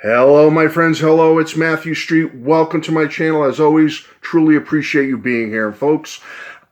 Hello, my friends. Hello, it's Matthew Street. Welcome to my channel. As always, truly appreciate you being here. And folks,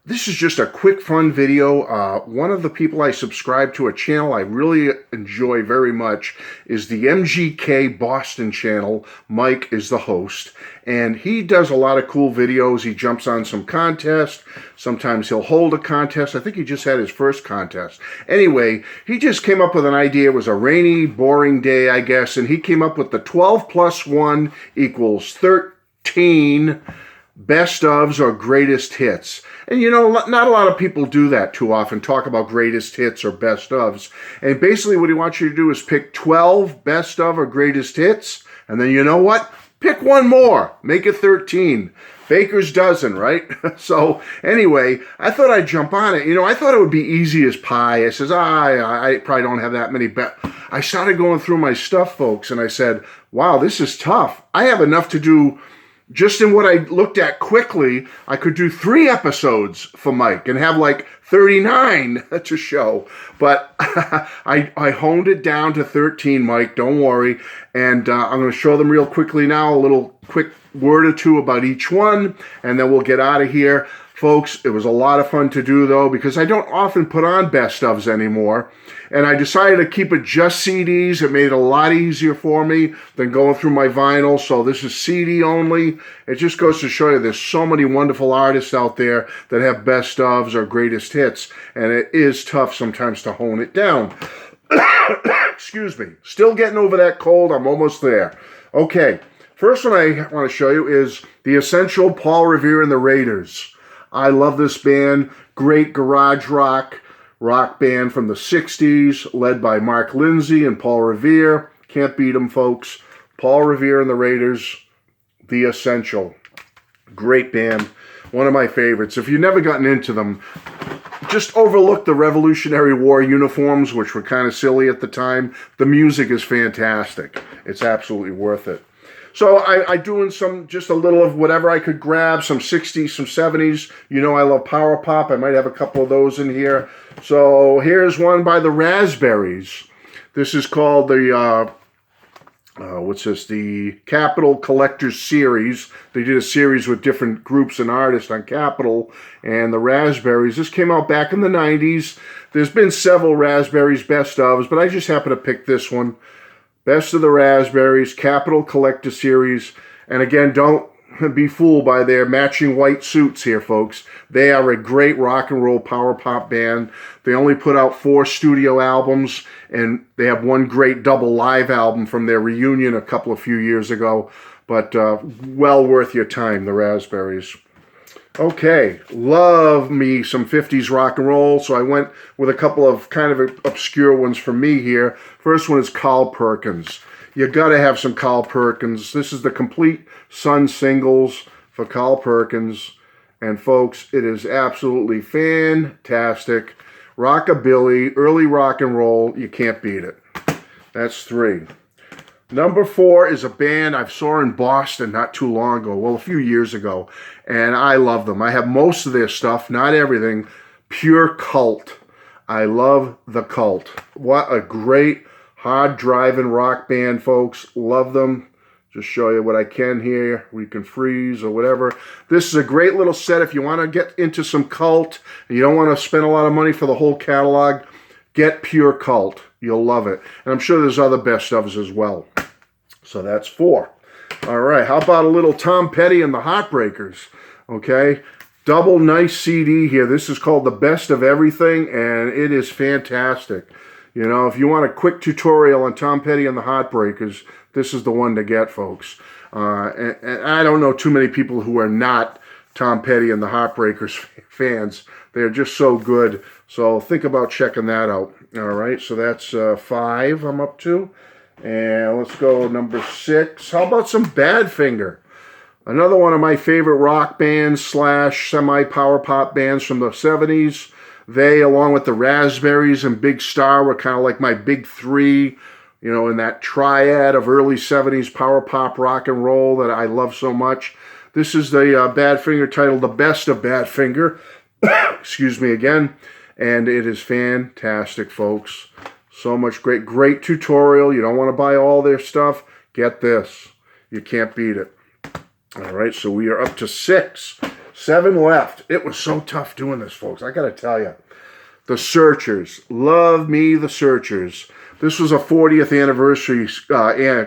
this is just a quick, fun video. One of the people I subscribe to, a channel I really enjoy very much, is the MGK Boston channel. Mike is the host, and he does a lot of cool videos. He jumps on some contests. Sometimes he'll hold a contest. I think he just had his first contest. Anyway, he just came up with an idea. It was a rainy, boring day, I guess, and he came up with the 12 plus 1 equals 13 best ofs or greatest hits. And you know, not a lot of people do that too often, talk about greatest hits or best ofs. And basically what he wants you to do is pick 12 best of or greatest hits, and then you know what? Pick one more. Make it 13. Baker's dozen, right? So anyway, I thought I'd jump on it. You know, I thought it would be easy as pie. I says, I probably don't have that many. I started going through my stuff, folks, and I said, wow, this is tough. I have enough to do. Just in what I looked at quickly, I could do 3 episodes for Mike and have like 39 to show. But I honed it down to 13, Mike. Don't worry. And I'm going to show them real quickly now, a little quick word or two about each one, and then we'll get out of here. Folks, it was a lot of fun to do, though, because I don't often put on best ofs anymore. And I decided to keep it just CDs. It made it a lot easier for me than going through my vinyl. So this is CD only. It just goes to show you there's so many wonderful artists out there that have best ofs or greatest hits. And it is tough sometimes to hone it down. Excuse me. Still getting over that cold. I'm almost there. Okay. First one I want to show you is The Essential, Paul Revere and the Raiders. I love this band. Great garage rock band from the 60s, led by Mark Lindsay and Paul Revere. Can't beat them, folks. Paul Revere and the Raiders, The Essential. Great band. One of my favorites. If you've never gotten into them, just overlook the Revolutionary War uniforms, which were kind of silly at the time. The music is fantastic. It's absolutely worth it. So I doing just a little of whatever I could grab, some 60s, some 70s. You know I love power pop. I might have a couple of those in here. So here's one by the Raspberries. This is called the, the Capitol Collectors Series. They did a series with different groups and artists on Capitol and the Raspberries. This came out back in the 90s. There's been several Raspberries best ofs, but I just happened to pick this one. Best of the Raspberries, Capitol Collector Series. And again, don't be fooled by their matching white suits here, folks. They are a great rock and roll power pop band. They only put out 4 studio albums, and they have one great double live album from their reunion a few years ago. But well worth your time, the Raspberries. Okay, love me some 50s rock and roll, so I went with a couple of kind of obscure ones for me here. First one is Carl Perkins. You gotta have some Carl Perkins. This is the Complete Sun singles for Carl Perkins. And folks, it is absolutely fantastic. Rockabilly, early rock and roll, you can't beat it. That's 3. Number 4 is a band I saw in Boston not too long ago, well, a few years ago, and I love them. I have most of their stuff, not everything. Pure Cult. I love the Cult. What a great, hard-driving rock band, folks. Love them. Just show you what I can here. We can freeze or whatever. This is a great little set if you want to get into some Cult and you don't want to spend a lot of money for the whole catalog. Get Pure Cult. You'll love it. And I'm sure there's other best ofs as well. So that's 4. All right, how about a little Tom Petty and the Heartbreakers? Okay, double nice CD here. This is called The Best of Everything, and it is fantastic. You know, if you want a quick tutorial on Tom Petty and the Heartbreakers, this is the one to get, folks. And I don't know too many people who are not Tom Petty and the Heartbreakers fans. They're just so good. So think about checking that out. All right, so that's 5 I'm up to. And let's go number 6. How about some Badfinger? Another one of my favorite rock bands / semi-power pop bands from the 70s. They, along with the Raspberries and Big Star, were kind of like my big 3, you know, in that triad of early 70s power pop rock and roll that I love so much. This is the Badfinger titled The Best of Badfinger. Excuse me again. And it is fantastic, folks. So much great tutorial. You don't want to buy all their stuff. Get this. You can't beat it. All right, so we are up to 6. 7 left. It was so tough doing this, folks. I got to tell you. The Searchers. Love me, the Searchers. This was a 40th anniversary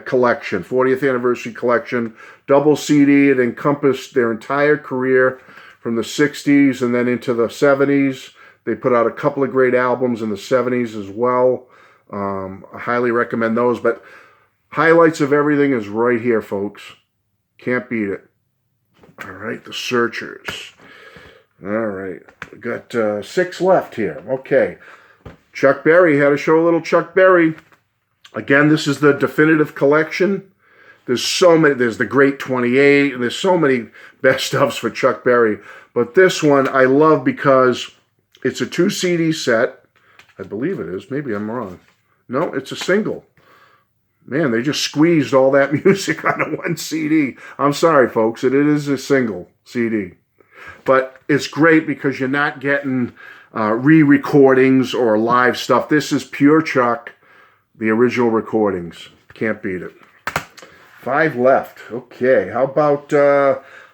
collection. 40th anniversary collection. Double CD. It encompassed their entire career from the 60s and then into the 70s. They put out a couple of great albums in the 70s as well. I highly recommend those. But highlights of everything is right here, folks. Can't beat it. All right, the Searchers. All right, we got 6 left here. Okay, Chuck Berry. Had to show a little Chuck Berry. Again, this is the definitive collection. There's so many. There's the Great 28, and there's so many best ofs for Chuck Berry. But this one I love because it's a 2 CD set. I believe it is. Maybe I'm wrong. No, it's a single. Man, they just squeezed all that music onto 1 CD. I'm sorry, folks. It is a single CD. But it's great because you're not getting re-recordings or live stuff. This is pure Chuck, the original recordings. Can't beat it. 5 left. Okay, how about...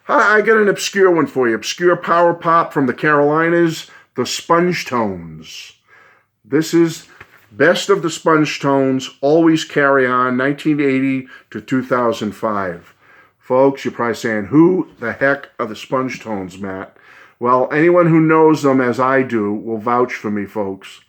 I got an obscure one for you. Obscure power pop from the Carolinas, the Sponge Tones. This is... Best of the Sponge Tones, Always Carry On, 1980 to 2005. Folks, you're probably saying, who the heck are the Sponge Tones, Matt? Well, anyone who knows them as I do will vouch for me, folks.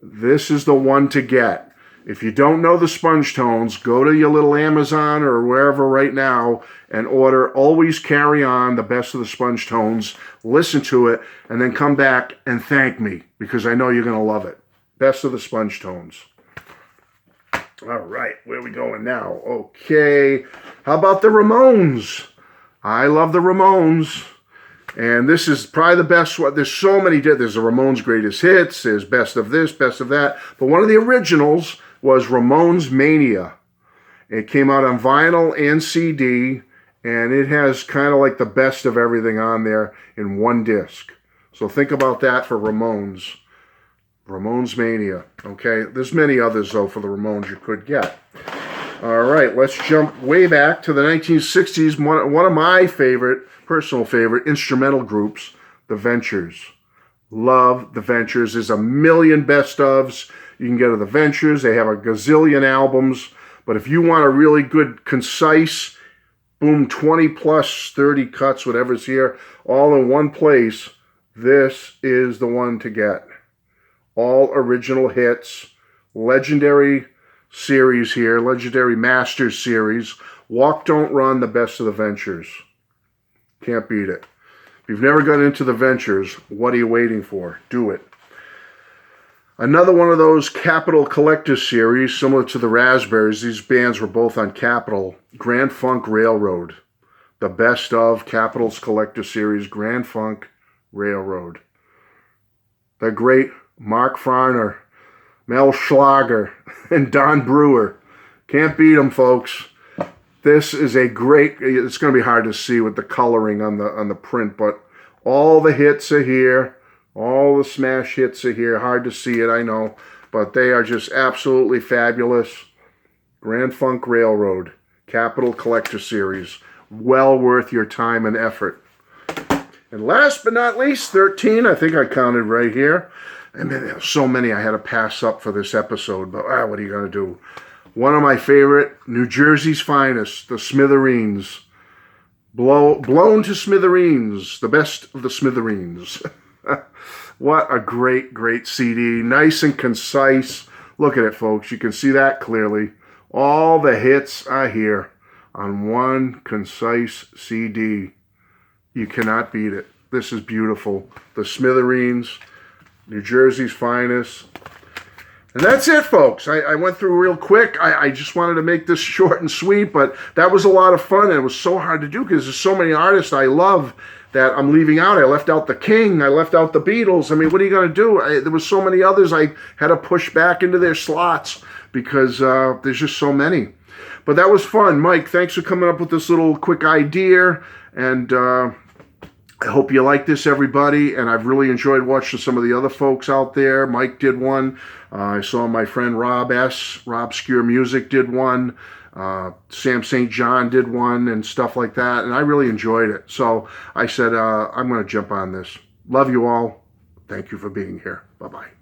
This is the one to get. If you don't know the Sponge Tones, go to your little Amazon or wherever right now and order Always Carry On, the best of the Sponge Tones. Listen to it, and then come back and thank me, because I know you're going to love it. Best of the Sponge Tones. All right, where are we going now? Okay, how about the Ramones? I love the Ramones. And this is probably the best one. There's so many. There's the Ramones Greatest Hits. There's Best of This, Best of That. But one of the originals was Ramones Mania. It came out on vinyl and CD. And it has kind of like the best of everything on there in 1 disc. So think about that for Ramones. Ramones Mania. Okay, there's many others, though, for the Ramones you could get. All right, let's jump way back to the 1960s. One of my personal favorite instrumental groups, the Ventures. Love the Ventures. There's a million best ofs you can get of the Ventures. They have a gazillion albums. But if you want a really good, concise, boom, 20 plus 30 cuts, whatever's here, all in one place, this is the one to get. All original hits, legendary series here, legendary Masters series. Walk, Don't Run, the best of the Ventures. Can't beat it. If you've never got into the Ventures, what are you waiting for? Do it. Another one of those Capitol Collector series, similar to the Raspberries. These bands were both on Capitol. Grand Funk Railroad. The best of Capitol's Collector series, Grand Funk Railroad. The great Mark Farner, Mel Schlager, and Don Brewer. Can't beat them, folks. This is a great... It's going to be hard to see with the coloring on the print, but all the hits are here. All the smash hits are here. Hard to see it, I know, but they are just absolutely fabulous. Grand Funk Railroad, Capitol Collector Series. Well worth your time and effort. And last but not least, 13, I think I counted right here. I mean, there's so many I had to pass up for this episode, but what are you going to do? One of my favorite, New Jersey's finest, the Smithereens. Blown to Smithereens, the best of the Smithereens. What a great, great CD. Nice and concise. Look at it, folks. You can see that clearly. All the hits are here on one concise CD. You cannot beat it. This is beautiful. The Smithereens, New Jersey's finest. And that's it, folks. I went through real quick. I just wanted to make this short and sweet, but that was a lot of fun, and it was so hard to do because there's so many artists I love that I'm leaving out. I left out the King. I left out the Beatles. I mean, what are you going to do? There was so many others I had to push back into their slots because there's just so many. But that was fun. Mike, thanks for coming up with this little quick idea, and I hope you like this, everybody, and I've really enjoyed watching some of the other folks out there. Mike did one. I saw my friend Rob Obscure Music did one. Sam St. John did one and stuff like that, and I really enjoyed it. So I said, I'm going to jump on this. Love you all. Thank you for being here. Bye-bye.